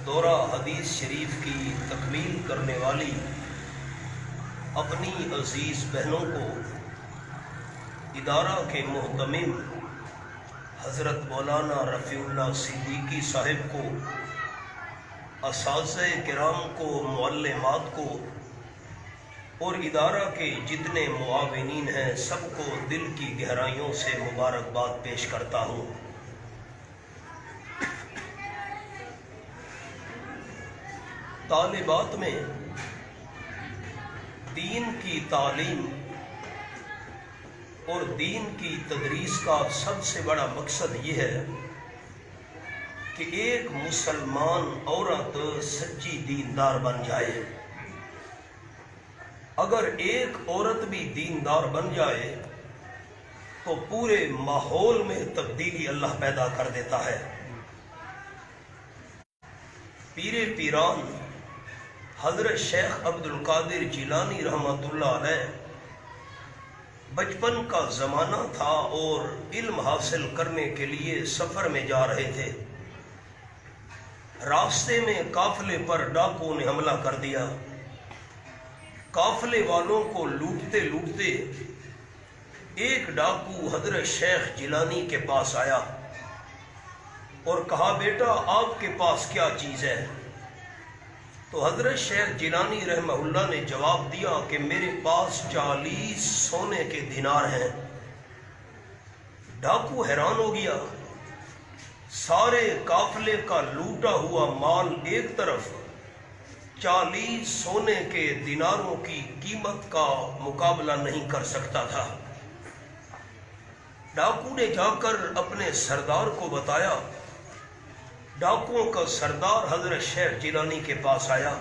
دورہ حدیث شریف کی تکمیل کرنے والی اپنی عزیز بہنوں کو ادارہ کے محتمم حضرت مولانا رفیع اللہ صدیقی صاحب کو، اساتذہ کرام کو، معلمات کو اور ادارہ کے جتنے معاونین ہیں سب کو دل کی گہرائیوں سے مبارکباد پیش کرتا ہوں۔ طالبات میں دین کی تعلیم اور دین کی تدریس کا سب سے بڑا مقصد یہ ہے کہ ایک مسلمان عورت سچی دیندار بن جائے۔ اگر ایک عورت بھی دیندار بن جائے تو پورے ماحول میں تبدیلی اللہ پیدا کر دیتا ہے۔ پیر پیران حضرت شیخ عبد القادر جیلانی رحمۃ اللہ علیہ بچپن کا زمانہ تھا اور علم حاصل کرنے کے لیے سفر میں جا رہے تھے۔ راستے میں قافلے پر ڈاکوؤں نے حملہ کر دیا۔ قافلے والوں کو لوٹتے لوٹتے ایک ڈاکو حضرت شیخ جیلانی کے پاس آیا اور کہا، بیٹا آپ کے پاس کیا چیز ہے؟ تو حضرت شیخ جیلانی رحمہ اللہ نے جواب دیا کہ میرے پاس 40 سونے کے دینار ہیں۔ ڈاکو حیران ہو گیا۔ سارے قافلے کا لوٹا ہوا مال ایک طرف، 40 سونے کے دیناروں کی قیمت کا مقابلہ نہیں کر سکتا تھا۔ ڈاکو نے جا کر اپنے سردار کو بتایا۔ ڈاکوؤں کا سردار حضرت شیخ جیلانی کے پاس آیا۔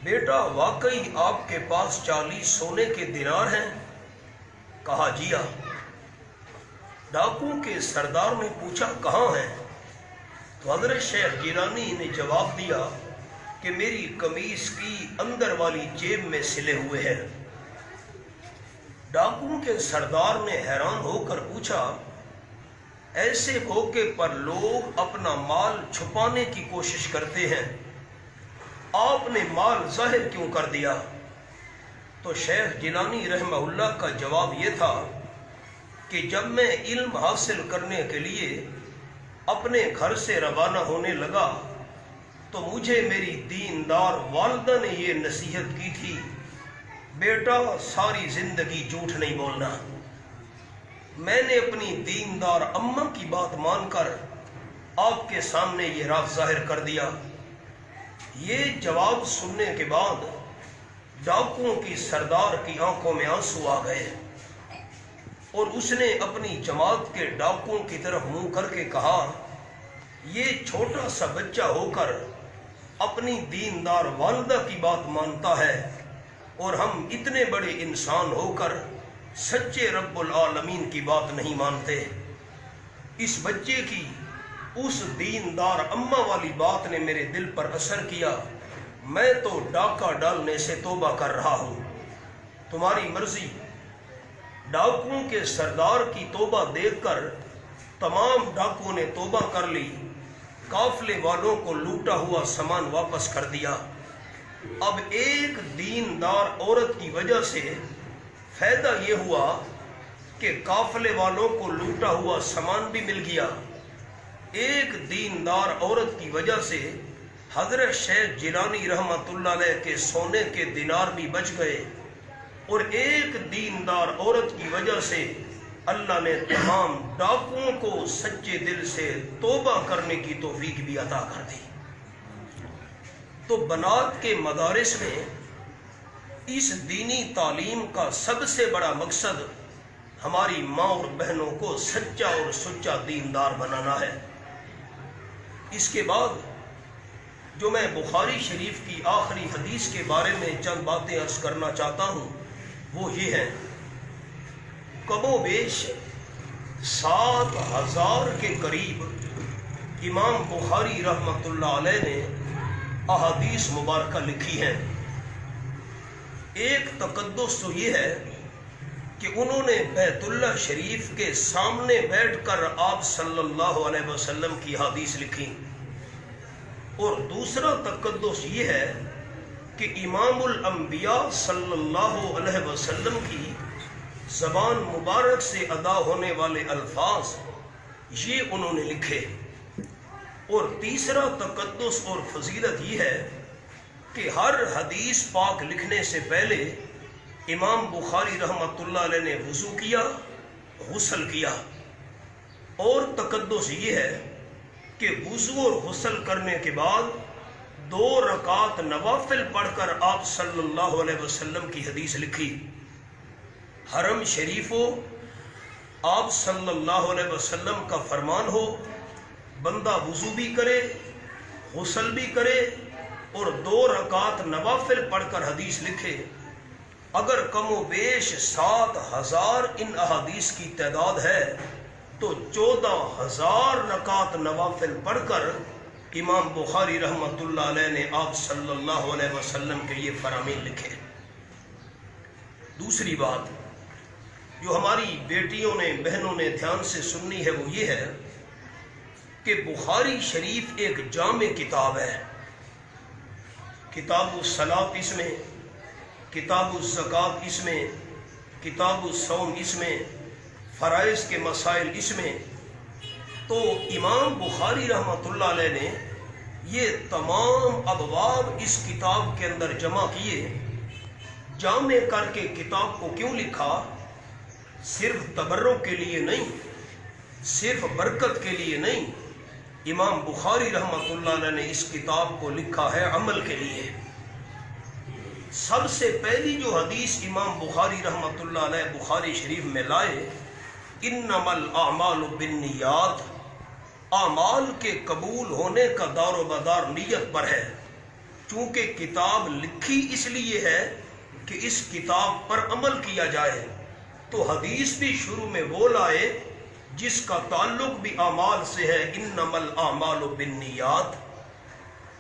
بیٹا واقعی آپ کے پاس 40 سونے کے دینار ہیں؟ کہا جی ہاں۔ ڈاکوؤں کے سردار نے پوچھا کہاں ہیں؟ تو حضرت شیخ جیلانی نے جواب دیا کہ میری قمیص کی اندر والی جیب میں سلے ہوئے ہیں۔ ڈاکوؤں کے سردار نے حیران ہو کر پوچھا، ایسے موقع پر لوگ اپنا مال چھپانے کی کوشش کرتے ہیں، آپ نے مال ظاہر کیوں کر دیا؟ تو شیخ جیلانی رحمہ اللہ کا جواب یہ تھا کہ جب میں علم حاصل کرنے کے لیے اپنے گھر سے روانہ ہونے لگا تو مجھے میری دیندار والدہ نے یہ نصیحت کی تھی، بیٹا ساری زندگی جھوٹ نہیں بولنا۔ میں نے اپنی دیندار اماں کی بات مان کر آپ کے سامنے یہ راز ظاہر کر دیا۔ یہ جواب سننے کے بعد ڈاکوؤں کی سردار کی آنکھوں میں آنسو آ گئے اور اس نے اپنی جماعت کے ڈاکوؤں کی طرف منہ کر کے کہا، یہ چھوٹا سا بچہ ہو کر اپنی دیندار والدہ کی بات مانتا ہے اور ہم اتنے بڑے انسان ہو کر سچے رب العالمین کی بات نہیں مانتے۔ اس بچے کی اس دیندار اماں والی بات نے میرے دل پر اثر کیا۔ میں تو ڈاکہ ڈالنے سے توبہ کر رہا ہوں، تمہاری مرضی۔ ڈاکوؤں کے سردار کی توبہ دیکھ کر تمام ڈاکوؤں نے توبہ کر لی، قافلے والوں کو لوٹا ہوا سامان واپس کر دیا۔ اب ایک دیندار عورت کی وجہ سے فائدہ یہ ہوا کہ قافلے والوں کو لوٹا ہوا سامان بھی مل گیا۔ ایک دیندار عورت کی وجہ سے حضرت شیخ جیلانی رحمۃ اللہ علیہ کے سونے کے دینار بھی بچ گئے اور ایک دیندار عورت کی وجہ سے اللہ نے تمام ڈاکوؤں کو سچے دل سے توبہ کرنے کی توفیق بھی عطا کر دی۔ تو بنات کے مدارس میں اس دینی تعلیم کا سب سے بڑا مقصد ہماری ماں اور بہنوں کو سچا اور سچا دیندار بنانا ہے۔ اس کے بعد جو میں بخاری شریف کی آخری حدیث کے بارے میں چند باتیں عرض کرنا چاہتا ہوں وہ یہ ہے، کم و بیش 7000 کے قریب امام بخاری رحمۃ اللہ علیہ نے احادیث مبارکہ لکھی ہیں۔ ایک تقدس تو یہ ہے کہ انہوں نے بیت اللہ شریف کے سامنے بیٹھ کر آپ صلی اللہ علیہ وسلم کی حدیث لکھی۔ اور دوسرا تقدس یہ ہے کہ امام الانبیاء صلی اللہ علیہ وسلم کی زبان مبارک سے ادا ہونے والے الفاظ یہ انہوں نے لکھے۔ اور تیسرا تقدس اور فضیلت یہ ہے کہ ہر حدیث پاک لکھنے سے پہلے امام بخاری رحمۃ اللہ علیہ نے وضو کیا، غسل کیا۔ اور تقدس یہ ہے کہ وضو اور غسل کرنے کے بعد 2 رکعات نوافل پڑھ کر آپ صلی اللہ علیہ وسلم کی حدیث لکھی۔ حرم شریف ہو، آپ صلی اللہ علیہ وسلم کا فرمان ہو، بندہ وضو بھی کرے، غسل بھی کرے اور 2 رکعات نوافل پڑھ کر حدیث لکھے۔ اگر کم و بیش 7,000 ان احادیث کی تعداد ہے تو 14,000 رکعات نوافل پڑھ کر امام بخاری رحمۃ اللہ علیہ نے آپ صلی اللہ علیہ وسلم کے یہ فرامین لکھے۔ دوسری بات جو ہماری بیٹیوں نے، بہنوں نے دھیان سے سننی ہے وہ یہ ہے کہ بخاری شریف ایک جامع کتاب ہے۔ کتاب الصلاۃ اس میں، کتاب الزکوٰۃ اس میں، کتاب الصوم اس میں، فرائض کے مسائل اس میں۔ تو امام بخاری رحمۃ اللہ علیہ نے یہ تمام ابواب اس کتاب کے اندر جمع کیے۔ جامع کر کے کتاب کو کیوں لکھا؟ صرف تبرک کے لیے نہیں، صرف برکت کے لیے نہیں، امام بخاری رحمۃ اللہ علیہ نے اس کتاب کو لکھا ہے عمل کے لیے۔ سب سے پہلی جو حدیث امام بخاری رحمۃ اللہ علیہ بخاری شریف میں لائے، انما الاعمال بالنیات، اعمال کے قبول ہونے کا دار و مدار نیت پر ہے۔ چونکہ کتاب لکھی اس لیے ہے کہ اس کتاب پر عمل کیا جائے، تو حدیث بھی شروع میں وہ لائے جس کا تعلق بھی اعمال سے ہے، انما الاعمال بالنیات۔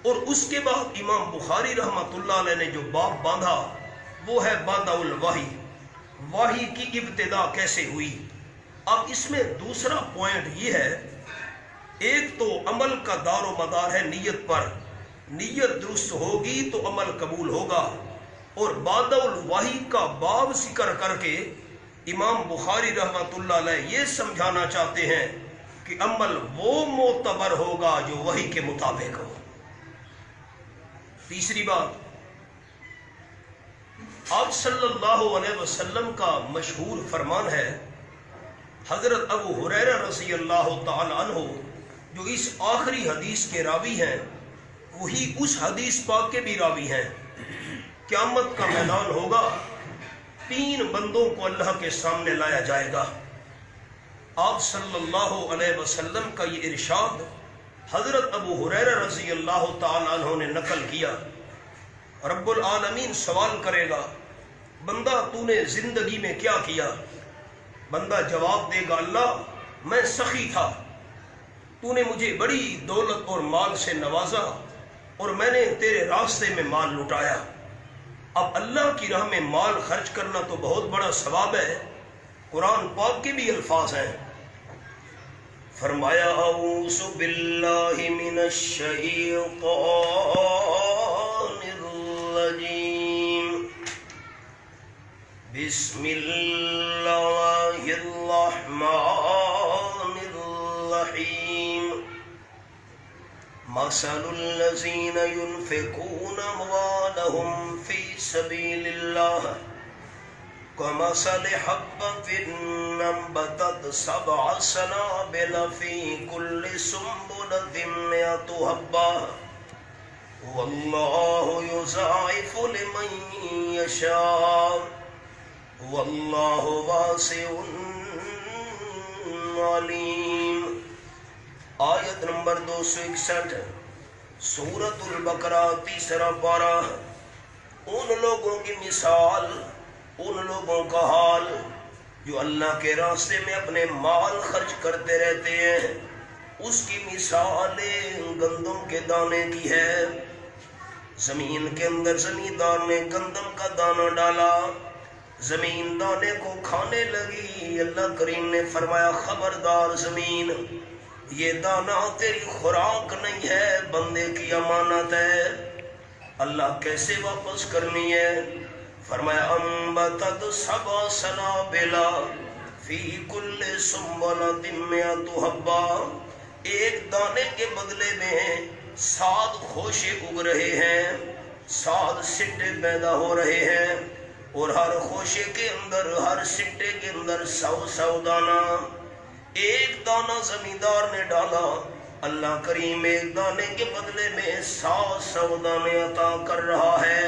اور اس کے بعد امام بخاری رحمۃ اللہ علیہ نے جو باب باندھا وہ ہے بدء الوحی، وحی کی ابتدا کیسے ہوئی۔ اب اس میں دوسرا پوائنٹ یہ ہے، ایک تو عمل کا دار و مدار ہے نیت پر، نیت درست ہوگی تو عمل قبول ہوگا۔ اور بدء الوحی کا باب ذکر کر کے امام بخاری رحمۃ اللہ علیہ یہ سمجھانا چاہتے ہیں کہ عمل وہ معتبر ہوگا جو وحی کے مطابق ہو۔ تیسری بات، آپ صلی اللہ علیہ وسلم کا مشہور فرمان ہے، حضرت ابو ہریرہ رضی اللہ تعالی عنہ جو اس آخری حدیث کے راوی ہیں، وہی اس حدیث پاک کے بھی راوی ہیں۔ قیامت کا میدان ہوگا، 3 بندوں کو اللہ کے سامنے لایا جائے گا۔ آپ صلی اللہ علیہ وسلم کا یہ ارشاد حضرت ابو ہریرہ رضی اللہ تعالی عنہ نے نقل کیا۔ رب العالمین سوال کرے گا، بندہ تو نے زندگی میں کیا کیا؟ بندہ جواب دے گا، اللہ میں سخی تھا، تو نے مجھے بڑی دولت اور مال سے نوازا اور میں نے تیرے راستے میں مال لٹایا۔ اب اللہ کی راہ میں مال خرچ کرنا تو بہت بڑا ثواب ہے۔ قرآن پاک کے بھی الفاظ ہیں، فرمایا اعوذ باللہ من الشیطان الرجیم، بسم اللہ الرحمن الرحیم، مثل الذین ينفقون اموالهم فی سبیل اللہ كمثل حبة انبتت 7 سنابل في كل سنبلة 100 حبة والله يضاعف لمن يشاء والله واسع علیم۔ آیت نمبر 261 سورۃ البقرہ، تیسرا پارہ۔ ان لوگوں کی مثال، ان لوگوں کا حال جو اللہ کے راستے میں اپنے مال خرچ کرتے رہتے ہیں، اس کی مثال گندم کے دانے کی ہے۔ زمین کے اندر زمیندار نے گندم کا دانہ ڈالا، زمین دانے کو کھانے لگی۔ اللہ کریم نے فرمایا، خبردار زمین، یہ دانا تیری خوراک نہیں ہے، بندے کی امانت ہے، اللہ کیسے واپس کرنی ہے؟ فرمایا انبتت سبع سنابلا فی کل سنبلۃ مئۃ حبہ، ایک دانے کے بدلے میں 7 خوشے اگ رہے ہیں، 7 سٹے پیدا ہو رہے ہیں، اور ہر خوشے کے اندر، ہر سٹے کے اندر 100 دانہ۔ ایک دانہ زمیندار نے ڈالا، اللہ کریم ایک دانے کے بدلے میں 100 دانے عطا کر رہا ہے۔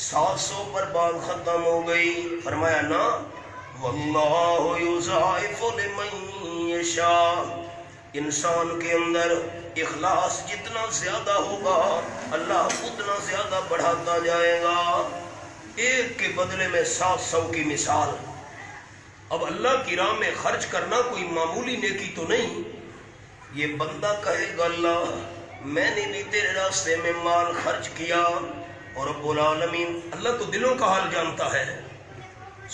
700 پر بات ختم ہو گئی۔ فرمایا نا واللہ یضاعف لمن یشاء، انسان کے اندر اخلاص جتنا زیادہ ہوگا اللہ اتنا زیادہ بڑھاتا جائے گا۔ ایک کے بدلے میں 700 کی مثال۔ اب اللہ کی راہ میں خرچ کرنا کوئی معمولی نیکی تو نہیں۔ یہ بندہ کہے گا اللہ میں نے بھی تیرے راستے میں مال خرچ کیا، اور رب العالمین اللہ تو دلوں کا حال جانتا ہے۔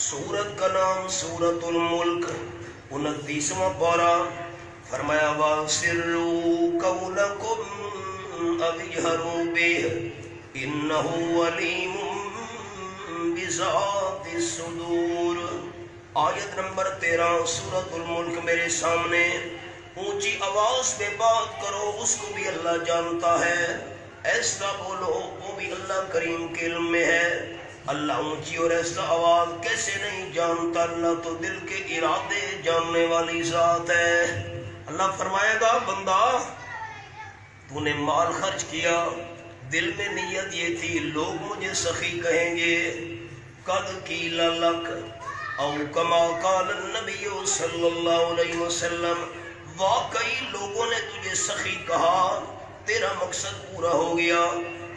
سورت کا نام سورت الملک، 29واں پارہ۔ فرمایا وَأَسِرُّوا قَوْلَكُمْ أَوْ اجْهَرُوا بِهِ إِنَّهُ عَلِيمٌ بِذَاتِ الصُّدُورِ۔ آیت نمبر 13 سورت الملک میرے سامنے۔ اونچی آواز میں بات کرو، اس کو بھی اللہ جانتا ہے، ایسا بولو وہ بھی اللہ کریم کے علم میں ہے۔ اللہ اونچی اور ایسا آواز کیسے نہیں جانتا؟ اللہ تو دل کے ارادے جاننے والی ذات ہے۔ اللہ فرمائے گا بندہ تو نے مال خرچ کیا، دل میں نیت یہ تھی لوگ مجھے سخی کہیں گے، قد قیل لک او کما قال النبی صلی اللہ علیہ وسلم، واقعی لوگوں نے تجھے سخی کہا، تیرا مقصد پورا ہو گیا،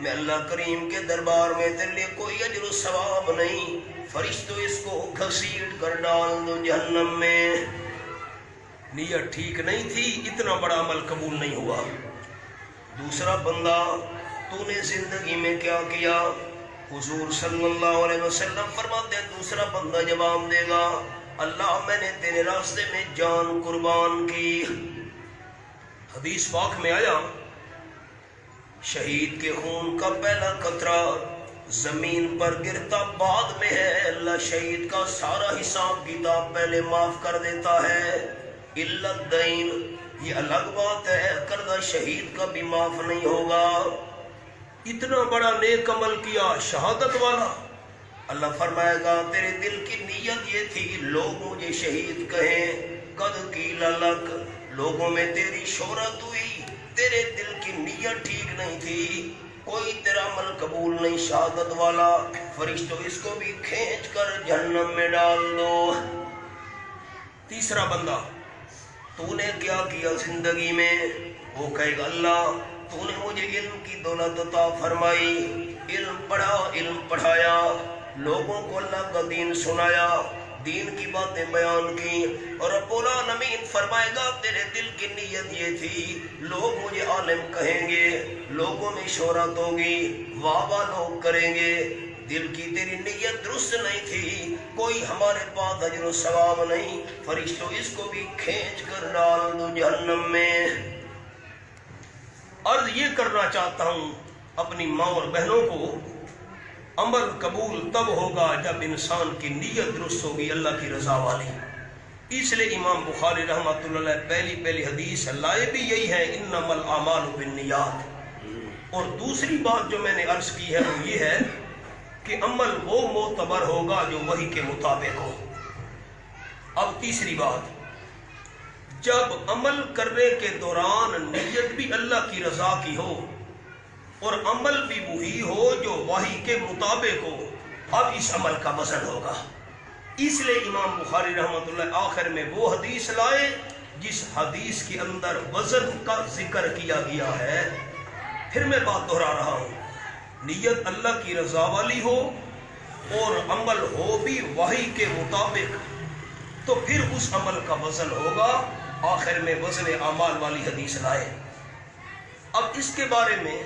میں اللہ کریم کے دربار میں تیرے لیے کوئی اجر و ثواب نہیں، فرشتوں اس کو گھسیٹ کر ڈال دو جہنم میں۔ نیت ٹھیک نہیں تھی، اتنا بڑا عمل قبول نہیں ہوا۔ دوسرا بندہ تو نے زندگی میں کیا کیا؟ حضور صلی اللہ علیہ وسلم فرماتے ہیں دوسرا بندہ جواب دے گا اللہ میں نے تیرے راستے میں جان قربان کی۔ حدیث پاک میں آیا شہید کے خون کا پہلا قطرہ زمین پر گرتا بعد میں ہے، اللہ شہید کا سارا حساب کتاب پہلے معاف کر دیتا ہے، الا الدین، یہ الگ بات ہے کردہ شہید کا بھی معاف نہیں ہوگا۔ اتنا بڑا نیک عمل کیا شہادت والا، اللہ فرمائے گا تیرے دل کی نیت یہ تھی لوگ مجھے شہید کہیں، قد قیل لک، لوگوں میں تیری شہرت ہوئی، تیرے دل کی نیت ٹھیک نہیں تھی، کوئی تیرا عمل قبول نہیں شہادت والا، فرشتوں اس کو بھی کھینچ کر جہنم میں ڈال دو۔ تیسرا بندہ تو نے کیا کیا زندگی میں؟ وہ کہے گا اللہ تو نے مجھے علم کی دولت عطا فرمائی، علم پڑھا، علم پڑھایا، لوگوں کو اللہ کا دین سنایا، دین کی باتیں بیان کی، اور رب العالمین فرمائے گا تیرے دل کی نیت یہ تھی لوگ مجھے عالم کہیں گے، لوگوں میں شہرت ہوگی، واہ واہ لوگ کریں گے، دل کی تیری نیت درست نہیں تھی، کوئی ہمارے پاس اجر و ثواب نہیں، فرشتوں اس کو بھی کھینچ کر ڈال دو جہنم میں۔ عرض یہ کرنا چاہتا ہوں اپنی ماں اور بہنوں کو، عمل قبول تب ہوگا جب انسان کی نیت درست ہوگی اللہ کی رضا والی۔ اس لیے امام بخاری رحمۃ اللہ علیہ پہلی حدیث لائے بھی یہی ہے انما الاعمال بالنیات۔ اور دوسری بات جو میں نے عرض کی ہے وہ یہ ہے کہ عمل وہ معتبر ہوگا جو وحی کے مطابق ہو۔ اب تیسری بات، جب عمل کرنے کے دوران نیت بھی اللہ کی رضا کی ہو اور عمل بھی وہی ہو جو وحی کے مطابق ہو، اب اس عمل کا وزن ہوگا۔ اس لیے امام بخاری رحمۃ اللہ آخر میں وہ حدیث لائے جس حدیث کے اندر وزن کا ذکر کیا گیا ہے۔ پھر میں بات دہرا رہا ہوں، نیت اللہ کی رضا والی ہو اور عمل ہو بھی وحی کے مطابق تو پھر اس عمل کا وزن ہوگا۔ آخر میں وزن اعمال والی حدیث لائے۔ اب اس کے بارے میں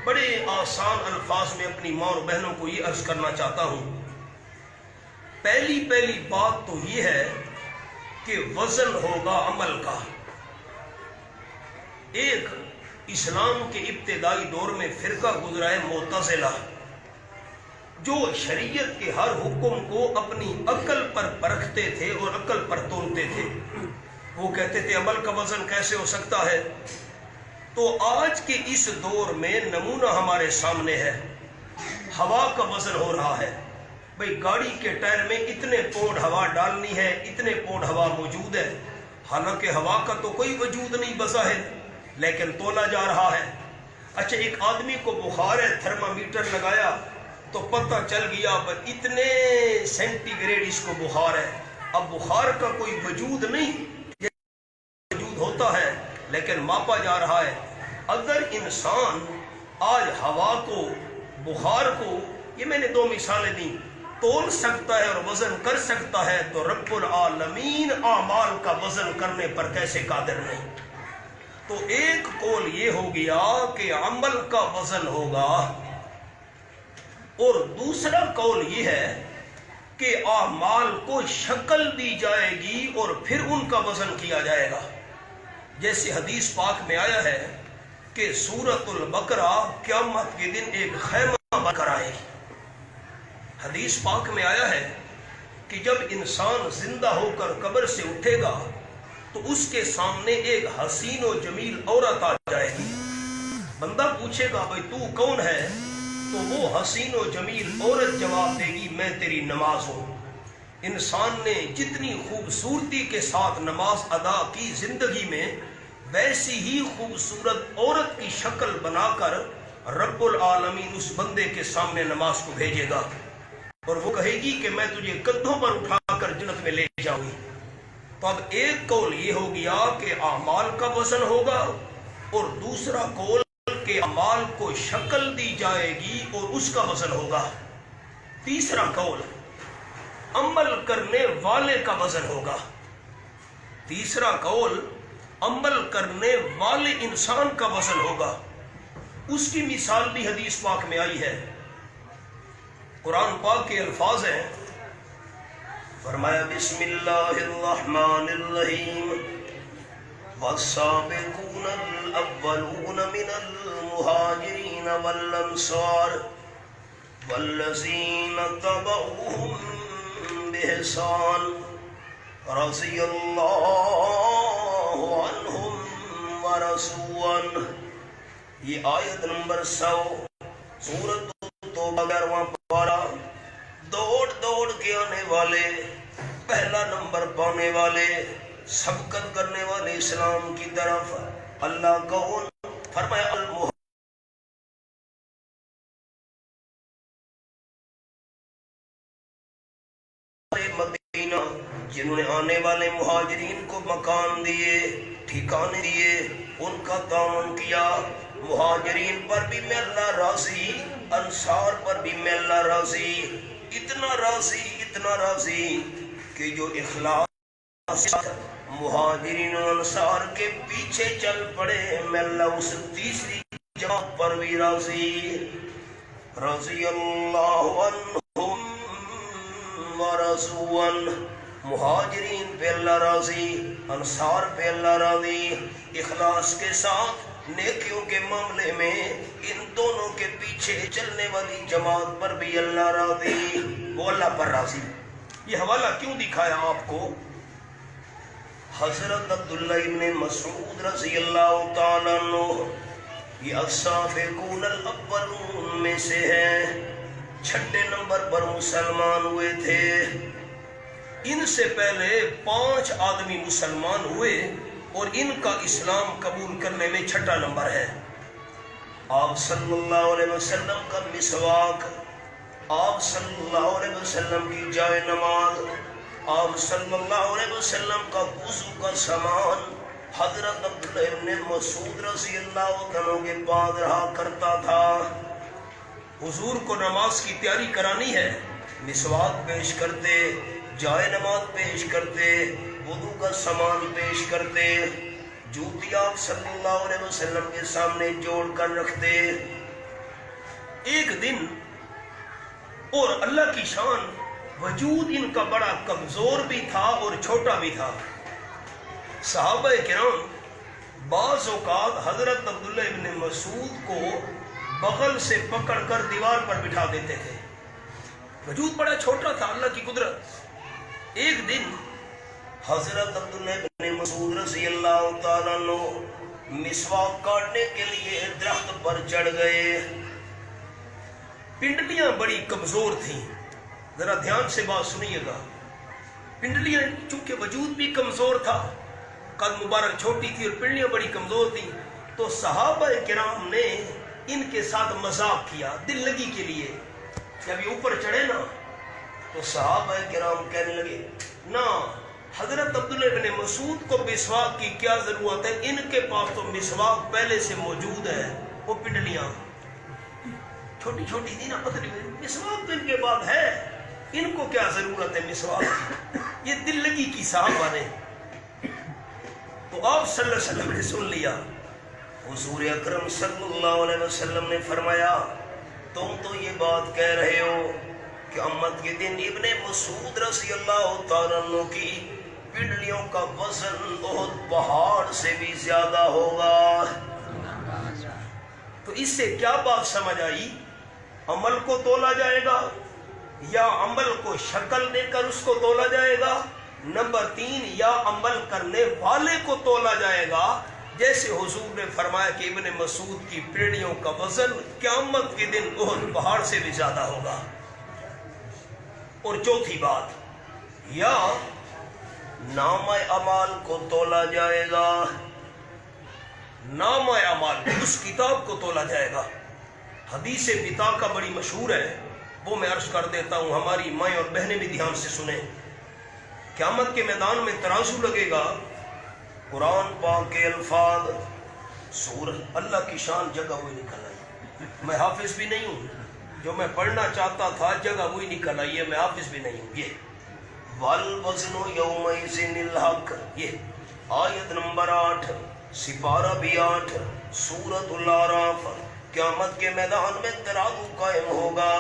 بڑے آسان الفاظ میں اپنی ماں اور بہنوں کو یہ عرض کرنا چاہتا ہوں۔ پہلی بات تو یہ ہے کہ وزن ہوگا عمل کا، ایک اسلام کے ابتدائی دور میں فرقہ گزرا ہے معتزلہ، جو شریعت کے ہر حکم کو اپنی عقل پر پرکھتے تھے اور عقل پر تولتے تھے۔ وہ کہتے تھے عمل کا وزن کیسے ہو سکتا ہے؟ تو آج کے اس دور میں نمونہ ہمارے سامنے ہے، ہوا کا وزن ہو رہا ہے۔ بھئی گاڑی کے ٹائر میں اتنے پاؤنڈ ہوا ڈالنی ہے، اتنے پاؤنڈ ہوا موجود ہے، حالانکہ ہوا کا تو کوئی وجود نہیں بظاہر، لیکن تولا جا رہا ہے۔ اچھا، ایک آدمی کو بخار ہے، تھرمامیٹر لگایا تو پتہ چل گیا پر اتنے سینٹی گریڈ اس کو بخار ہے۔ اب بخار کا کوئی وجود نہیں، وجود ہوتا ہے لیکن ماپا جا رہا ہے۔ اگر انسان آج ہوا کو، بخار کو، یہ میں نے 2 مثالیں دی، تول سکتا ہے اور وزن کر سکتا ہے، تو رب العالمین اعمال کا وزن کرنے پر کیسے قادر نہیں؟ تو ایک قول یہ ہو گیا کہ عمل کا وزن ہوگا، اور دوسرا قول یہ ہے کہ اعمال کو شکل دی جائے گی اور پھر ان کا وزن کیا جائے گا۔ جیسے حدیث پاک میں آیا ہے کہ سورۃ البقرہ قیامت کے دن ایک خیمہ بن کر آئے گی۔ حدیث پاک میں آیا ہے کہ جب انسان زندہ ہو کر قبر سے اٹھے گا تو اس کے سامنے ایک حسین و جمیل عورت آ جائے گی۔ بندہ پوچھے گا بھئی تو کون ہے؟ تو وہ حسین و جمیل عورت جواب دے گی میں تیری نماز ہوں۔ انسان نے جتنی خوبصورتی کے ساتھ نماز ادا کی زندگی میں، ویسی ہی خوبصورت عورت کی شکل بنا کر رب العالمین اس بندے کے سامنے نماز کو بھیجے گا، اور وہ کہے گی کہ میں تجھے کندھوں پر اٹھا کر جنت میں لے جاؤں گی۔ تو اب ایک قول یہ ہو گیا کہ اعمال کا وزن ہوگا، اور دوسرا قول کہ اعمال کو شکل دی جائے گی اور اس کا وزن ہوگا۔ تیسرا قول عمل کرنے والے کا وزن ہوگا۔ تیسرا قول عمل کرنے والے انسان کا وزن ہوگا۔ اس کی مثال بھی حدیث پاک میں آئی ہے۔ قرآن پاک کے الفاظ ہیں، فرمایا بسم اللہ الرحمن الرحیم والسابقون الاولون من المہاجرین والانصار والذین تبعوهم بإحسان رضی اللہ عنہم ورضوا عنہ۔ یہ آیت نمبر 100 سورۃ توبہ 11واں پارہ۔ دوڑ دوڑ کے آنے والے، پہلا نمبر پانے والے، سبقت کرنے والے اسلام کی طرف، اللہ کون؟ فرمایا المہاجرین مدینہ، جنہوں نے آنے والے مہاجرین کو مکان دیے، ٹھکانے دیے، ان کا تعاون کیا۔ مہاجرین پر بھی میں اللہ راضی، انصار پر بھی میں اللہ راضی، اتنا راضی کہ جو اخلاص مہاجرین و انصار کے پیچھے چل پڑے، میں اللہ اس تیسری جماعت پر بھی راضی، رضی اللہ عنہم ورضوا عنہ۔ مہاجرین پہ اللہ راضی، انصار پہ اللہ راضی، اخلاص کے ساتھ نیکیوں کے معاملے میں ان دونوں کے پیچھے چلنے والی جماعت پر بھی اللہ راضی، وہ اللہ پر راضی۔ یہ حوالہ کیوں دکھایا آپ کو؟ حضرت عبداللہ ابن مسعود رضی اللہ تعالیٰ عنہ یہ السابقون الاولون میں سے ہیں، 6 نمبر پر مسلمان ہوئے تھے۔ ان سے پہلے 5 آدمی مسلمان ہوئے اور ان کا اسلام قبول کرنے میں 6 نمبر ہے۔ آپ صلی اللہ علیہ وسلم کا مسواک، آپ صلی اللہ علیہ وسلم کی جائے نماز، آپ صلی اللہ علیہ وسلم کا وضو کا سامان حضرت عبداللہ ابن مسعود رضی اللہ عنہ کے بعد رہا کرتا تھا۔ حضور کو نماز کی تیاری کرانی ہے، مسواک پیش کرتے، جائے نماز پیش کرتے، وضو کا سامان پیش کرتے، جوتی آپ صلی اللہ علیہ وسلم کے سامنے جوڑ کر رکھتے۔ ایک دن، اور اللہ کی شان، وجود ان کا بڑا کمزور بھی تھا اور چھوٹا بھی تھا۔ صحابہ کرام بعض اوقات حضرت عبداللہ ابن مسعود کو بغل سے پکڑ کر دیوار پر بٹھا دیتے تھے. وجود بڑا چھوٹا تھا، اللہ کی قدرت. ایک دن حضرت عبداللہ ابن مسعود رضی اللہ تعالیٰ عنہ مسواک کاٹنے کے لیے درخت پر چڑھ گئے. پنڈلیاں بڑی کمزور تھیں. ذرا دھیان سے بات سنیے گا. پنڈلیاں چونکہ وجود بھی کمزور تھا، قد مبارک چھوٹی تھی اور پنڈلیاں بڑی کمزور تھیں، تو صحابہ کرام نے ان کے ساتھ مذاق کیا دل لگی کے لیے. جب یہ اوپر چڑھے نا تو صحابہ کرام کہنے لگے نا حضرت عبداللہ ابن مسعود کو مسواک کی کیا ضرورت ہے، ان کے پاس تو مسواک پہلے سے موجود ہے. وہ پنڈلیاں چھوٹی چھوٹی تھی نا، پتہ نہیں مسواک تو ان کے بعد ہے، ان کو کیا ضرورت ہے مسواک کی. یہ دل لگی کی صحابہ نے. تو آپ صلی اللہ علیہ وسلم نے سن لیا. حضور اکرم صلی اللہ علیہ وسلم نے فرمایا تم تو یہ بات کہہ رہے ہو کہ قیامت کے دن ابن مسعود رضی اللہ تعالیٰ عنہ کی پنڈلیوں کا وزن بہت پہاڑ سے بھی زیادہ ہوگا. تو اس سے کیا بات سمجھ آئی؟ عمل کو تولا جائے گا یا عمل کو شکل دے کر اس کو تولا جائے گا؟ نمبر 3، یا عمل کرنے والے کو تولا جائے گا. جیسے حضور نے فرمایا کہ ابن مسعود کی پنڈلیوں کا وزن قیامت کے دن احد پہاڑ سے بھی زیادہ ہوگا. اور چوتھی بات، یا نام اعمال کو تولا جائے گا. نام اعمال اس کتاب کو تولا جائے گا. حدیث بطاقہ بڑی مشہور ہے، وہ میں عرض کر دیتا ہوں، ہماری مائیں اور بہنیں بھی دھیان سے سنیں. قیامت کے میدان میں ترازو لگے گا. قرآن پاک کے الفاظ، سورۃ اللہ کی شان جگہ وہی نکل آئی. میں حافظ بھی نہیں ہوں، جو میں پڑھنا چاہتا تھا جگہ وہی نکل آئی ہے، میں حافظ بھی نہیں ہوں. یہ والوزن یومئذ الحق، یہ آیت نمبر 8، سپارہ بھی 8، سورۃ الاعراف. قیامت کے میدان میں ترازو قائم ہوگا،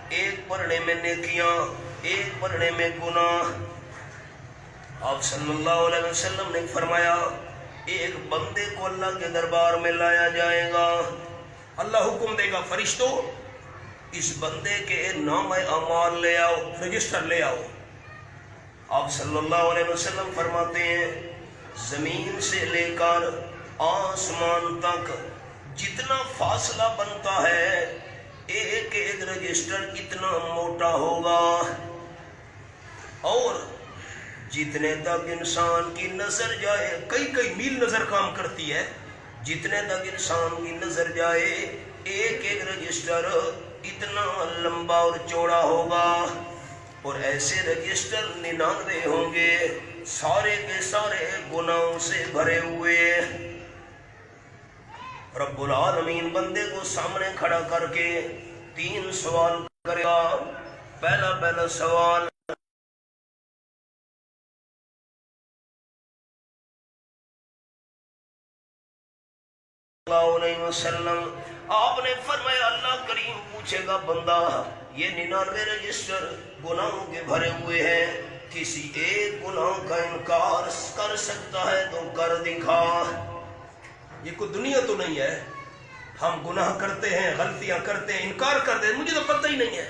ایک پلڑے میں نیکیاں، ایک پلڑے میں گناہ. آپ صلی اللہ علیہ وسلم نے فرمایا ایک بندے کو اللہ کے دربار میں لایا جائے گا. اللہ حکم دے گا فرشتوں اس بندے کے نام اعمال لے آؤ، رجسٹر لے آؤ. آپ صلی اللہ علیہ وسلم فرماتے ہیں زمین سے لے کر آسمان تک جتنا فاصلہ بنتا ہے ایک ایک رجسٹر اتنا موٹا ہوگا. اور جتنے تک انسان کی نظر جائے، کئی میل نظر کام کرتی ہے، جتنے تک انسان کی نظر جائے ایک ایک رجسٹر اتنا لمبا اور چوڑا ہوگا. اور ایسے رجسٹر 99 ہوں گے، سارے کے سارے گناہوں سے بھرے ہوئے. رب العالمین بندے کو سامنے کھڑا کر کے 3 سوال کرے گا. پہلا سوال، اللہ علیہ وسلم آپ نے فرمایا اللہ کریم پوچھے گا بندہ یہ 99 رجسٹر گناہوں کے بھرے ہوئے ہیں، کسی ایک گناہ کا انکار کر سکتا ہے تو کر دکھا. یہ کوئی دنیا تو نہیں ہے ہم گناہ کرتے ہیں، غلطیاں کرتے ہیں، انکار کرتے ہیں، مجھے تو پتہ ہی نہیں ہے.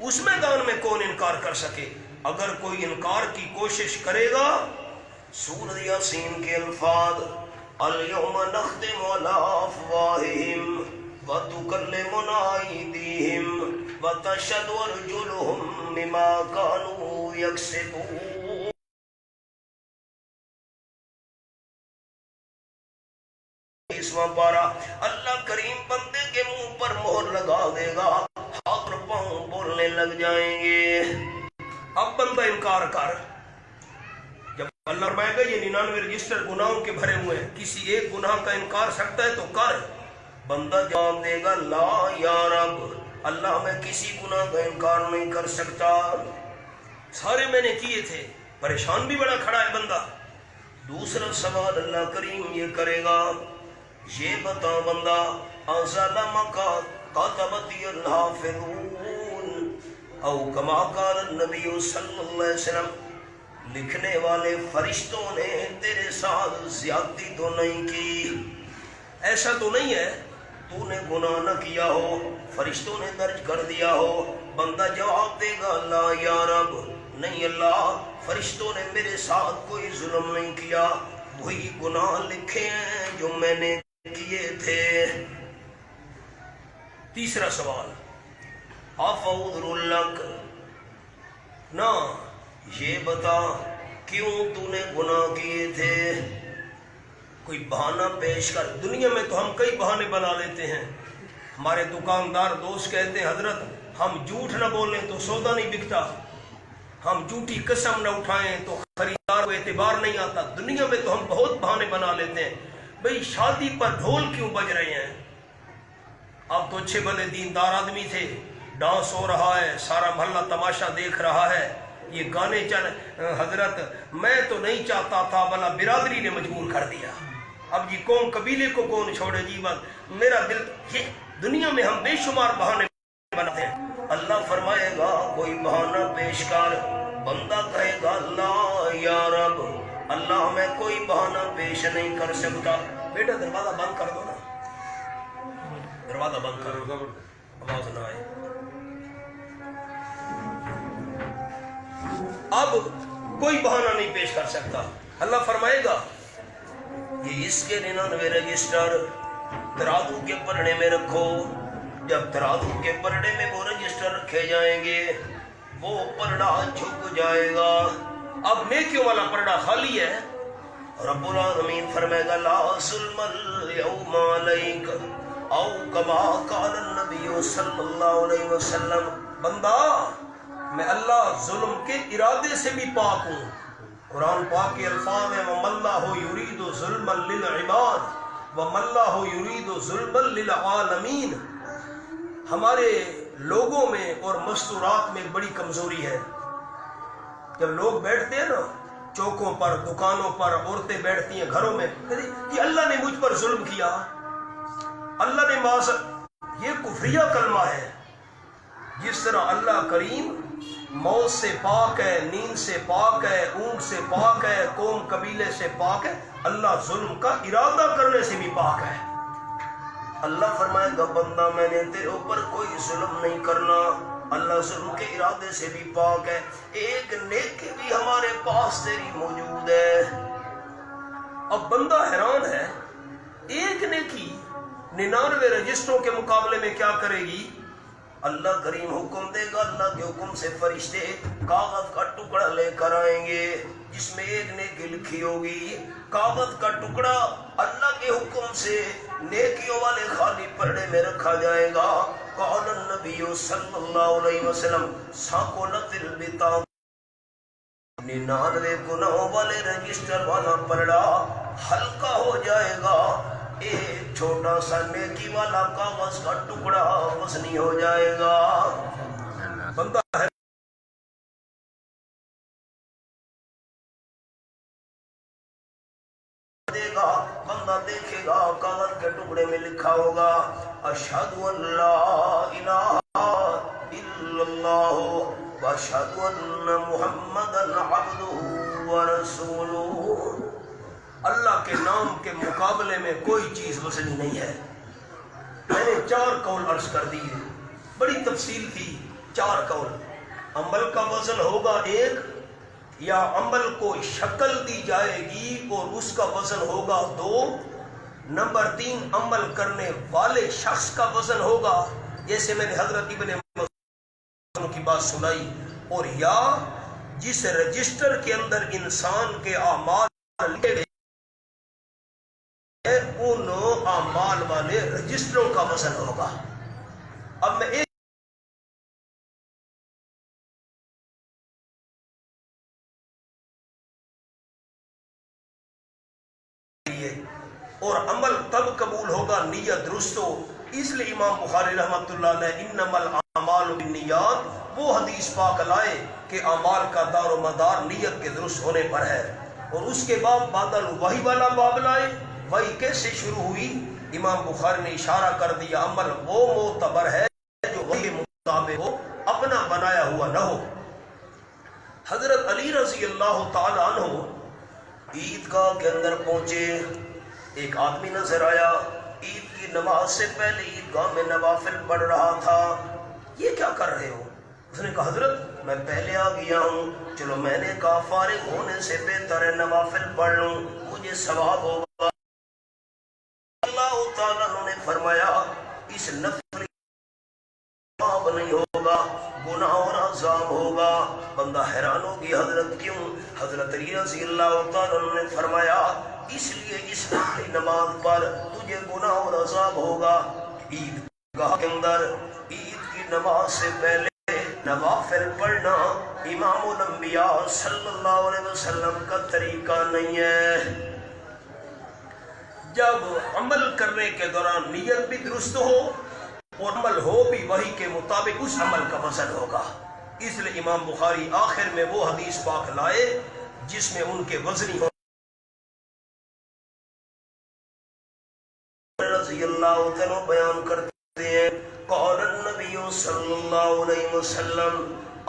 اس میدان میں کون انکار کر سکے؟ اگر کوئی انکار کی کوشش کرے گا، سورۃ یاسین کے الفاظ اليوم نختم على افواههم وتكلمنا ايديهم وتشهد ارجلهم بما كانوا يكسبون. اسواں پارہ اللہ کریم بندے کے منہ پر مہر لگا دے گا، ہاتھ اور پاؤں بولنے لگ جائیں گے. اب بندہ انکار کر. جب اللہ فرمائے گا یہ 99 رجسٹر گناہوں کے بھرے ہوئے ہیں، کسی ایک گناہ کا انکار سکتا ہے تو کر. بندہ جواب دے گا لا یا رب، اللہ میں کسی گناہ کا انکار نہیں کر سکتا، سارے میں نے کیے تھے. پریشان بھی بڑا کھڑا ہے بندہ. دوسرا سوال اللہ کریم یہ کرے گا، یہ بتا بندہ اظلمک کتبت الحافظون او کما قال النبی صلی اللہ علیہ وسلم لکھنے والے فرشتوں نے تیرے ساتھ زیادتی تو نہیں کی، ایسا تو نہیں ہے تو نے گناہ نہ کیا ہو، فرشتوں نے درج کر دیا ہو۔ بندہ جواب دے گا لا یا رب، نہیں اللہ، فرشتوں نے میرے ساتھ کوئی ظلم نہیں کیا، وہی گناہ لکھے ہیں جو میں نے کیے تھے۔ تیسرا سوال، افعذر لک، نہ یہ بتا کیوں تو نے گناہ کیے تھے، کوئی بہانہ پیش کر۔ دنیا میں تو ہم کئی بہانے بنا لیتے ہیں، ہمارے دکاندار دوست کہتے ہیں حضرت ہم جھوٹ نہ بولیں تو سودا نہیں بکتا، ہم جھوٹی قسم نہ اٹھائیں تو خریدار کو اعتبار نہیں آتا۔ دنیا میں تو ہم بہت بہانے بنا لیتے ہیں، بھئی شادی پر ڈھول کیوں بج رہے ہیں؟ اب تو اچھے بھلے دیندار آدمی تھے، ڈانس ہو رہا ہے، سارا محلہ تماشا دیکھ رہا ہے، یہ گانے چل، حضرت میں تو نہیں چاہتا تھا بلا برادری نے مجبور کر دیا، اب جی قوم قبیلے کو کون چھوڑے جی، بس میرا دل، یہ دنیا میں ہم بے شمار بہانے بناتے ہیں۔ اللہ فرمائے گا کوئی بہانہ پیش کر، بندہ کہے گا لا یا رب، اللہ میں کوئی بہانہ پیش نہیں کر سکتا۔ بیٹا دروازہ بند کر دو نا، دروازہ بند کر دو، آواز نہ آئے۔ اب کوئی بہانہ نہیں پیش کر سکتا۔ اللہ فرمائے گا یہ اس کے 99 رجسٹر ترازو کے پلڑے میں رکھو، جب ترازو کے پلڑے میں وہ رجسٹر رکھے جائیں گے وہ پلڑا جھک جائے گا، اب نیکیوں والا پلڑا خالی ہے۔ رب العالمین فرمائے گا لا ظلم اليوم علیک او کما قال النبی صلی اللہ علیہ وسلم، بندہ میں اللہ ظلم کے ارادے سے بھی پاک ہوں۔ قرآن پاک کے الفاظ ہیں وَمَا اللَّهُ يُرِيدُ ظُلْمًا لِلْعِبَادِ وَمَا اللَّهُ يُرِيدُ ظُلْمًا لِلْعَالَمِينَ۔ ہمارے لوگوں میں اور مستورات میں بڑی کمزوری ہے، جب لوگ بیٹھتے ہیں نا چوکوں پر، دکانوں پر، عورتیں بیٹھتی ہیں گھروں میں، کہ اللہ نے مجھ پر ظلم کیا، اللہ نے معاذ، یہ کفریہ کلمہ ہے۔ جس طرح اللہ کریم موت سے پاک ہے، نیند سے پاک ہے، اونٹ سے پاک ہے، قوم قبیلے سے پاک ہے، اللہ ظلم کا ارادہ کرنے سے بھی پاک ہے۔ اللہ فرمائے گا بندہ میں نے تیرے اوپر کوئی ظلم نہیں کرنا، اللہ ظلم کے ارادے سے بھی پاک ہے، ایک نیکی بھی ہمارے پاس تیری موجود ہے۔ اب بندہ حیران ہے، ایک نیکی 99 رجسٹروں کے مقابلے میں کیا کرے گی؟ اللہ کریم حکم دے گا، اللہ کے حکم سے فرشتے کاغذ کا ٹکڑا لے کر آئیں گے جس میں ایک نیکی لکھی ہوگی، کاغذ کا ٹکڑا اللہ کے حکم سے نیکیوں والے خالی پرڑے میں رکھا جائے گا۔ قال النبی صلی اللہ علیہ وسلم ثقلت البطاقہ، 99 گناہوں والے رجسٹر والا پرڑا ہلکا ہو جائے گا، ایک چھوٹا سا نیکی والا کاغذ کا ٹکڑا وزنی ہو جائے گا۔ بندہ ہے دے گا، بندہ دیکھے گا کاغذ کے ٹکڑے میں لکھا ہوگا اشہد ان لا الہ الا اللہ واشہد ان محمدا عبدہ ورسولہ۔ اللہ کے نام کے مقابلے میں کوئی چیز وزنی نہیں ہے۔ میں نے 4 قول عرض کر دیے، بڑی تفصیل تھی، 4 قول۔ عمل کا وزن ہوگا 1، یا عمل کو شکل دی جائے گی اور اس کا وزن ہوگا 2۔ نمبر 3 عمل کرنے والے شخص کا وزن ہوگا، جیسے میں نے حضرت ابن مسعود کی بات سنائی، اور یا جس رجسٹر کے اندر انسان کے اعمال لکھے گئے ان اعمال والے رجسٹروں کا وزن ہوگا۔ اب میں ایک اور عمل تب قبول ہوگا نیت درست ہو، اس لیے امام بخاری رحمۃ اللہ علیہ انما الاعمال بالنیات وہ حدیث پاک لائے کہ اعمال کا دار و مدار نیت کے درست ہونے پر ہے، اور اس کے بعد بادل وحی والا باب لائے۔ وحی کیسے شروع ہوئی؟ امام بخاری نے اشارہ کر دیا عمل وہ معتبر ہے جو وحی مطابق ہو، اپنا بنایا ہوا نہ ہو۔ حضرت علی رضی اللہ تعالی عنہ عیدگاہ کے اندر پہنچے، ایک آدمی نظر آیا، عید کی نماز سے پہلے عیدگاہ میں نوافل پڑھ رہا تھا۔ یہ کیا کر رہے ہو؟ اس نے کہا حضرت میں پہلے آ گیا ہوں۔ چلو میں نے کہا فارغ ہونے سے بہتر ہے نوافل پڑھ لوں، مجھے ثواب ہوگا۔ اللہ تعالیٰ نے فرمایا اس نفل ثواب نہیں ہوگا، گناہ اور عذاب ہوگا۔ بندہ حیران ہوگی حضرت کیوں؟ حضرت علی رضی اللہ تعالیٰ نے فرمایا اس لیے اس نفلی نماز پر تجھے گناہ اور عذاب ہوگا۔ عید گاہ کے اندر عید کی نماز سے پہلے نوافل پڑھنا امام الانبیاء صلی اللہ علیہ وسلم کا طریقہ نہیں ہے۔ جب عمل کرنے کے دوران نیت بھی درست ہو اور عمل ہو بھی وحی کے مطابق، اس عمل کا وزن ہوگا۔ اس لیے امام بخاری آخر میں وہ حدیث پاک لائے جس میں ان کے وزنی ہو رضی اللہ تعالیٰ بیان کرتے ہیں، قال النبی صلی اللہ علیہ وسلم،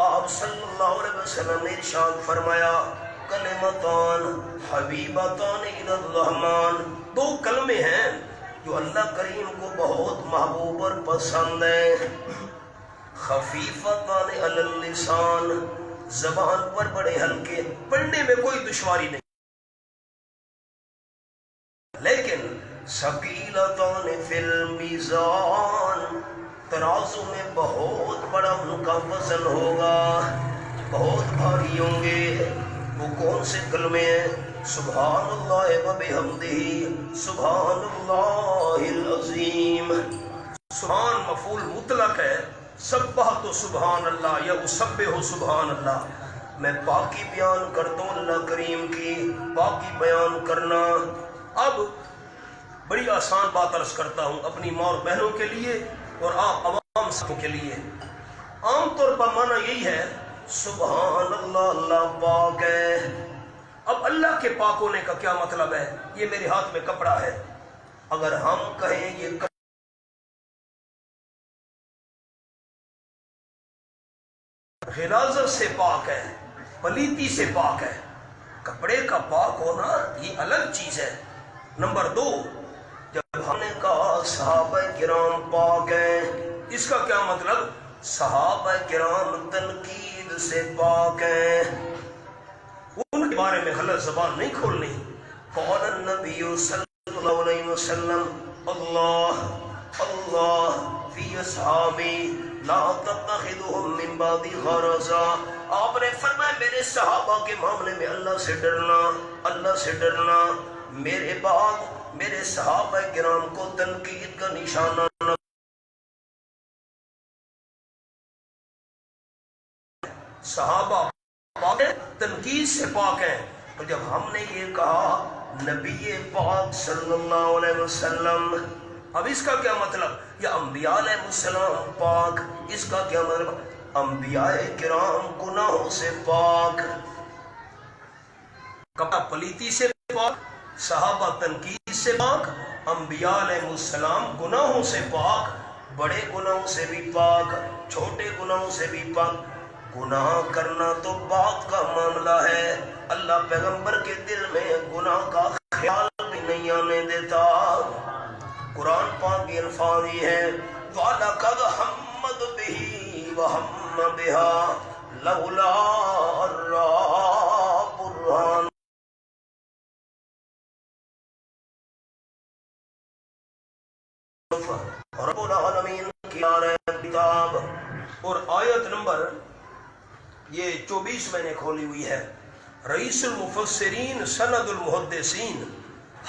آپ صلی اللہ علیہ وسلم نے ارشاد فرمایا کلمتان حبیبتان الی الرحمن، دو کلمے ہیں جو اللہ کریم کو بہت محبوب اور پسند ہیں، خفیفتان علی اللسان، زبان پر بڑے ہلکے، پڑھنے میں کوئی دشواری نہیں، لیکن ثقیلتان فی المیزان، ترازو میں بہت بڑا ان کا وزن ہوگا، بہت بھاری ہوں گے۔ وہ کون سے کلمے ہیں؟ سبحان اللہ و بحمدہ، سبحان اللہ العظیم۔ سبحان مفعول مطلق ہے، سبح تو سبحان اللہ یا اسبح سبحان اللہ۔ میں پاکی بیان کرتا ہوں اللہ کریم کی، پاکی بیان کرنا۔ اب بڑی آسان بات عرض کرتا ہوں اپنی ماں اور بہنوں کے لیے اور آپ عوام ساتھوں کے لیے۔ عام طور پر معنی یہی ہے سبحان اللہ، اللہ پاک ہے۔ اب اللہ کے پاک ہونے کا کیا مطلب ہے؟ یہ میرے ہاتھ میں کپڑا ہے، اگر ہم کہیں یہ غلاظت سے پاک ہے، پلیتی سے پاک ہے، کپڑے کا پاک ہونا یہ الگ چیز ہے۔ نمبر دو، جب ہم نے کہا صحابہ کرام پاک ہیں، اس کا کیا مطلب؟ صحابہ کرام تنقید سے پاک ہیں، ان کے بارے میں غلط زبان نہیں کھولنی۔ قال النبی صلی اللہ علیہ وسلم اللہ اللہ فی اصحابی لا تتخذهم من بعدی غرضا، آپ نے فرمایا میرے صحابہ کے معاملے میں اللہ سے ڈرنا، اللہ سے ڈرنا، میرے بعد میرے صحابہ کرام کو تنقید کا نشانہ نہ۔ صحابہ پاک ہیں، تنقید سے پاک ہیں۔ اور جب ہم نے یہ کہا نبی پاک صلی اللہ علیہ وسلم، اب اس کا کیا مطلب؟ یا انبیاء علیہ السلام پاک، اس کا کیا مطلب؟ انبیاء کرام گناہوں سے پاک، کپڑا پلیتی سے پاک، صحابہ تنقید سے پاک، انبیاء علیہ السلام گناہوں سے پاک، بڑے گناہوں سے بھی پاک، چھوٹے گناہوں سے بھی پاک۔ گناہ کرنا تو بات کا معاملہ ہے، اللہ پیغمبر کے دل میں گناہ کا خیال بھی نہیں آنے دیتا۔ قرآن پاک کی الفاظ یہ ہے وَلَقَدْ حَمَّتْ بِهِ وَهَمَّ بِهَا لَوْلَا أَن رَّأَىٰ بُرْهَانَ رب العالمین کی کتاب۔ اور آیت نمبر یہ 24 میں نے کھولی ہوئی ہے، رئیس المفسرین سند المحدثین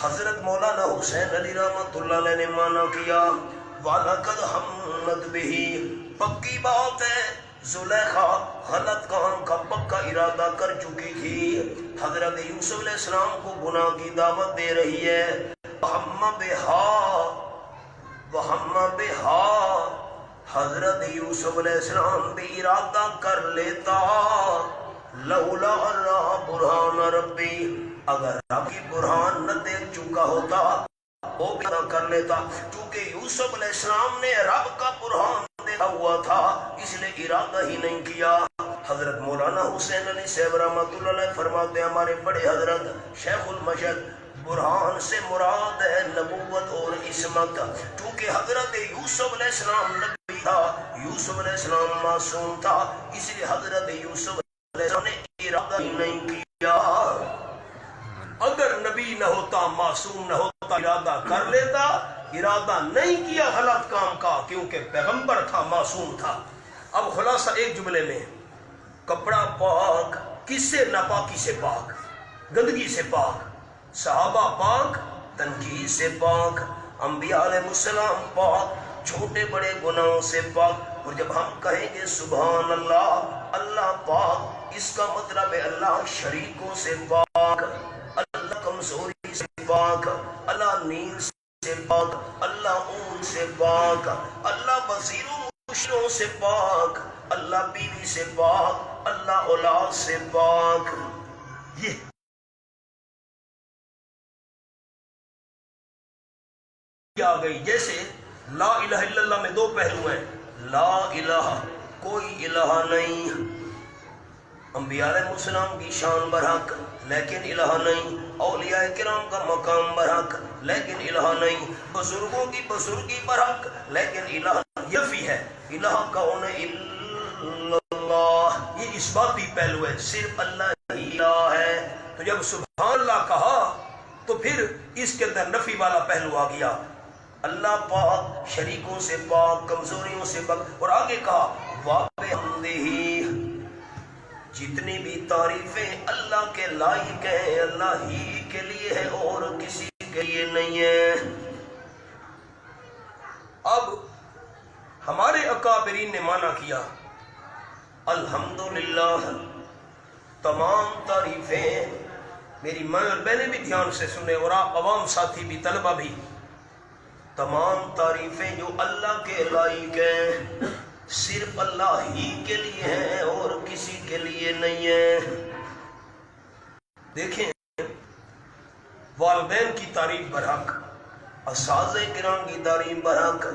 حضرت مولانا حسین علی رحمۃ اللہ علیہ نے مانا کیا وَلَقَدْ حَمَّتْ بِهِ، پکی بات ہے زلیخا غلط کام کا پکا ارادہ کر چکی تھی، حضرت یوسف علیہ السلام کو گناہ کی دعوت دے رہی ہے۔ وَهَمَّ بِهَا وَهَمَّ بِهَا، حضرت یوسف علیہ السلام بھی ارادہ کر لیتا لولا اللہ برہان ربی، اگر رب کی برہان نہ دیکھ چکا ہوتا وہ بھی نہ کر لیتا، چونکہ یوسف علیہ السلام نے رب کا برہان دیکھا ہوا تھا اس لیے ارادہ ہی نہیں کیا۔ حضرت مولانا حسین علی صاحب رحمۃ اللہ علیہ فرماتے ہیں ہمارے بڑے حضرت شیخ المشد برہان سے مراد ہے نبوت اور عصمت، چونکہ حضرت یوسف علیہ السلام نبی تھا، یوسف علیہ السلام معصوم تھا، اس لیے حضرت یوسف علیہ السلام نے ارادہ ہی نہیں کیا۔ اگر نبی نہ ہوتا، معصوم نہ ہوتا، ارادہ کر لیتا، ارادہ نہیں کیا غلط کام کا، کیونکہ پیغمبر تھا، معصوم تھا۔ اب خلاصہ ایک جملے میں، کپڑا پاک، کس سے؟ ناپاکی سے پاک، گندگی سے پاک، صحابہ پاک، تنقید سے پاک، انبیاء علیہ السلام پاک، چھوٹے بڑے گناہوں سے پاک۔ اور جب ہم کہیں گے سبحان اللہ، اللہ پاک، اس کا مطلب ہے اللہ شریکوں سے پاک، اللہ کمزوری سے پاک، اللہ نیند سے پاک، اللہ اون سے پاک، اللہ وزیروں مشروں سے پاک، اللہ بیوی سے پاک، اللہ اولاد سے پاک۔ یہ آ گئی۔ جیسے لا الہ الا اللہ میں دو پہلو ہیں، لا الہ کوئی الہ نہیں، انبیاء علیہ السلام کی شان برحق لیکن الہ نہیں، اولیاء کرام کا مقام برحق لیکن الہ نہیں، بزرگوں کی بزرگی برحق لیکن الہ یفی ہے، الہ کون الا اللہ، یہ اس باتی پہلو ہے، صرف اللہ ہی الہ ہے۔ تو جب سبحان اللہ کہا تو پھر اس کے اندر نفی والا پہلو آ گیا، اللہ پاک، شریکوں سے پاک، کمزوریوں سے پاک۔ اور آگے کہا وَبِحَمْدِهِ، جتنی بھی تعریفیں اللہ کے لائق ہیں اللہ ہی کے لیے ہے اور کسی کے لیے نہیں ہے۔ اب ہمارے اکابرین نے مانا کیا الحمدللہ، تمام تعریفیں، میری ماں اور بہنیں بھی دھیان سے سنیں اور آپ عوام ساتھی بھی، طلبہ بھی، تمام تعریفیں جو اللہ کے لائق ہیں صرف اللہ ہی کے لیے ہیں اور کسی کے لیے نہیں ہے۔ دیکھیں، والدین کی تعریف برحق، اساتذہ کرام کی تعریف برحق،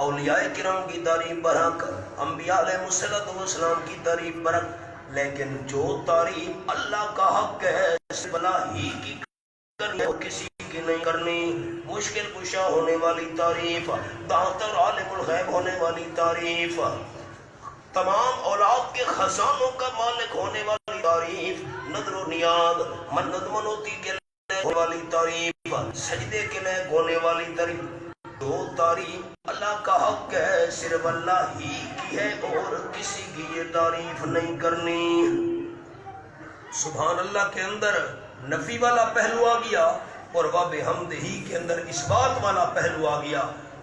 اولیاء کرام کی تعریف برحق، انبیاء علیہ السلام کی تعریف برحق، لیکن جو تعریف اللہ کا حق ہے صرف اللہ ہی کی کرنی ہے اور کسی کی نہیں کرنی۔ مشکل کشا ہونے والی تعریف، داتا عالم الغیب ہونے والی تعریف، تمام اولاد کے خزانوں کا مالک ہونے والی تعریف، نظر و نیاز، منت منوتی کے لائق ہونے والی تعریف، سجدے کے لائق ہونے والی تعریف، دو تعریف اللہ کا حق ہے صرف اللہ ہی کی ہے اور کسی کی یہ تعریف نہیں کرنی۔ سبحان اللہ کے اندر نفی والا پہلو آ گیا اور وَبِحَمْدِهِ کے اندر اس بات والا پہلو آ گیا،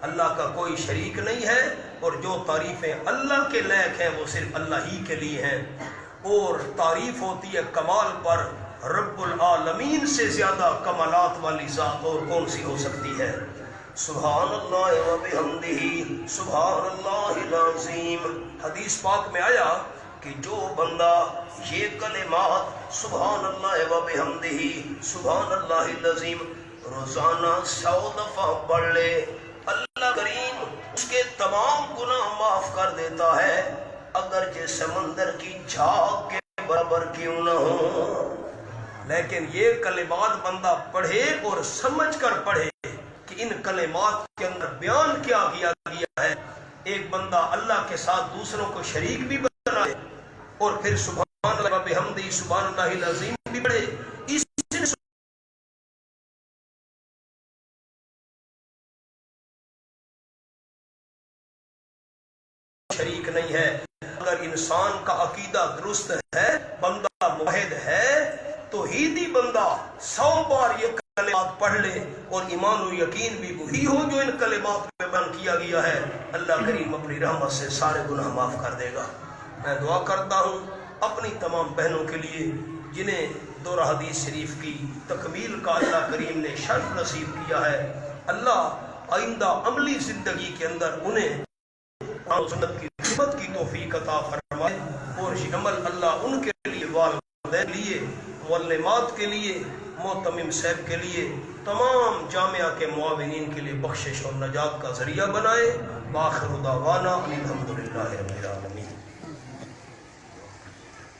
اللہ کا کوئی شریک نہیں ہے اور جو تعریفیں اللہ کے لائق ہیں وہ صرف اللہ ہی کے لیے ہیں۔ اور تعریف ہوتی ہے کمال پر، رب العالمین سے زیادہ کمالات والی ذات اور کون سی ہو سکتی ہے؟ سبحان اللہ وبحمدہ، سبحان اللہ العظیم۔ حدیث پاک میں آیا کہ جو بندہ یہ کلمات سبحان اللہ وبحمدہ، سبحان اللہ العظیم روزانہ 100 دفعہ پڑھ لے، اللہ کریم اس کے تمام گناہ معاف کر دیتا ہے، اگرچہ سمندر کی جھاگ کے برابر کیوں نہ ہو۔ لیکن یہ کلمات بندہ پڑھے اور سمجھ کر پڑھے کہ ان کلمات کے اندر بیان کیا کیا گیا ہے۔ ایک بندہ اللہ کے ساتھ دوسروں کو شریک بھی بنائے اور پھر سبحان اللہ وبحمدہ سبحان اللہ العظیم بھی پڑھے، اس سے شریک نہیں ہے۔ اگر انسان کا عقیدہ درست ہے، بندہ موحد ہے، توحیدی بندہ 100 بار یہ کلمات پڑھ لے اور ایمان و یقین بھی وہی ہو جو ان کلمات میں بیان کیا گیا ہے، اللہ کریم اپنی رحمت سے سارے گناہ معاف کر دے گا۔ میں دعا کرتا ہوں اپنی تمام بہنوں کے لیے جنہیں دورہ حدیث شریف کی تکمیل کا اللہ کریم نے شرف نصیب کیا ہے، اللہ آئندہ عملی زندگی کے اندر انہیں سنت کی خدمت کی توفیق عطا فرمائے اور یہ عمل اللہ ان کے لیے، والدین کے لیے، معلمات کے لیے، معتمم صاحب کے لیے، تمام جامعہ کے معاونین کے لیے بخشش اور نجات کا ذریعہ بنائے۔ وآخر دعوانا الحمدللہ رب العالمین۔